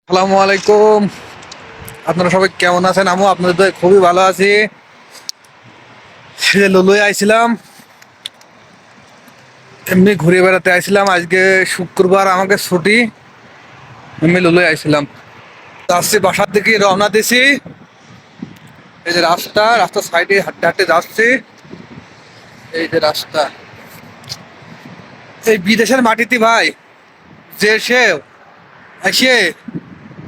আসসালামু আলাইকুম। আপনারা সবাই কেমন আছেন? আমিও আপনাদের তো খুবই ভালো আছি। লুলুই আইছিলাম, এমনি ঘুরে বেড়াতে আইছিলাম। আজকে শুক্রবার, আমাকে ছুটি। এমনি লুলুই আইছিলাম, যাচ্ছি বাসার দিকে, রওনা দিছি। এই যে রাস্তার সাইডে হাঁটতে হাঁটতে যাচ্ছি। এই যে রাস্তা, এই বিদেশের মাটিতে ভাই, যে সে এসে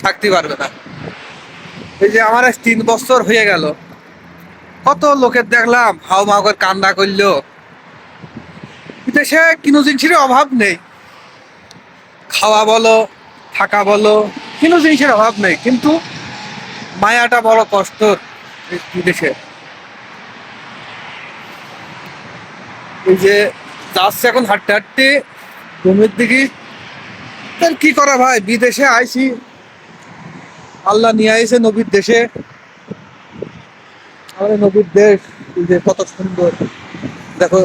থাকতে পারবে না। এই যে আমার আজ 3 বছর হয়ে গেল, কত লোকের দেখলাম হাও মাও করে কান্না করলো। বিদেশে কোনো জিনিসের অভাব নেই, খাওয়া বলো, থাকা বলো, কোনো জিনিসের অভাব নেই, কিন্তু মায়াটা বড় কষ্ট এই বিদেশে। এই যে যাচ্ছে এখন হাঁটতে হাঁটতে জমির দিকে, তার কি করা ভাই, বিদেশে আইছি, আল্লাহ নিয়ে আইছে নবীর দেশে। আমাদের নবীর দেশ, এই যে কত সুন্দর দেখো।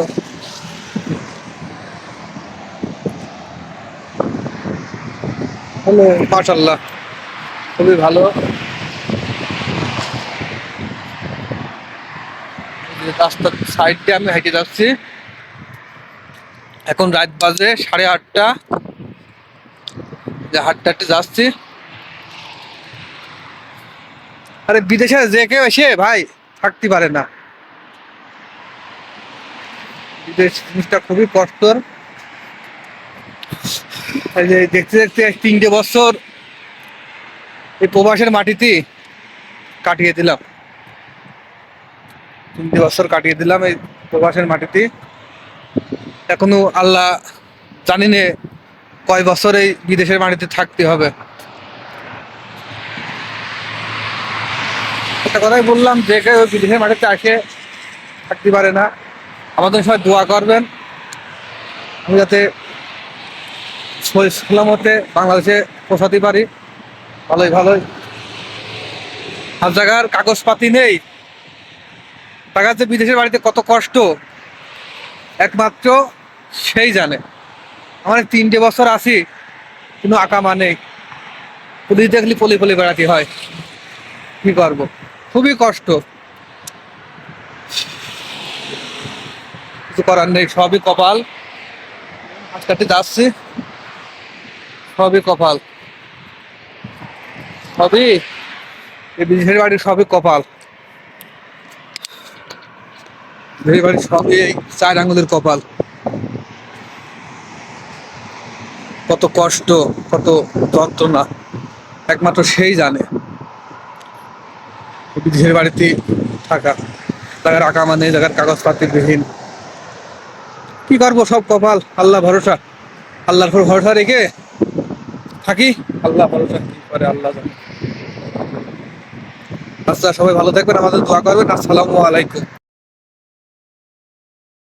হ্যালো, মাশাআল্লাহ, খুবই ভালো। রাস্তার সাইড দিয়ে আমি হেঁটে যাচ্ছি। এখন রাত বাজে 8:30। যে হাঁটতে হাঁটতে যাচ্ছি। আরে বিদেশে যে কেউ এসে ভাই থাকতে পারে না। বিদেশ জিনিসটা খুবই কষ্টর। এই যে দেখতে দেখতে 3টে বছর এই প্রবাসের মাটিতে কাটিয়ে দিলাম। 3টে বছর কাটিয়ে দিলাম এই প্রবাসের মাটিতে। এখনো আল্লাহ জানি না কয় বছর এই বিদেশের মাটিতে থাকতে হবে। একটা কথাই বললাম, যে কেউ বিদেশের মাটিতে আসে থাকতে পারে না। আমাদের সবাই দোয়া করবেন, আমি যাতে সালামতে বাংলাদেশে পৌঁছাতে পারি। ভালোই ভালোই। সব জায়গার কাগজপাতি নেই, দেখা যাচ্ছে বিদেশের বাড়িতে কত কষ্ট একমাত্র সেই জানে। আমার 3টে বছর আছি, কোনো আকামা নেই, পুলিশ দেখলি পলি পলি বেড়াতে হয়। কি করব, খুবই কষ্ট, কিছু করার নেই, সবই কপাল। আজকাতে যাচ্ছি, সবই কপাল, সবই এই বিদেশের বাড়ির সবই কপাল। বিদেশের বাড়ির সবই এই 4 আঙ্গুলের কপাল। কত কষ্ট, কত যন্ত্রণা একমাত্র সেই জানে বিদেশের বাড়িতে থাকা। জায়গার আকামা নেই, জায়গার কাগজপাতি বিহীন। কি করবো, সব কপাল, আল্লাহ ভরসা। আল্লাহর উপর ভরসা রেখে থাকি, আল্লাহ ভরসা কি করে আল্লাহ জানে। আচ্ছা, সবাই ভালো থাকবেন, আমাদের দোয়া করবেন। আসসালামু আলাইকুম।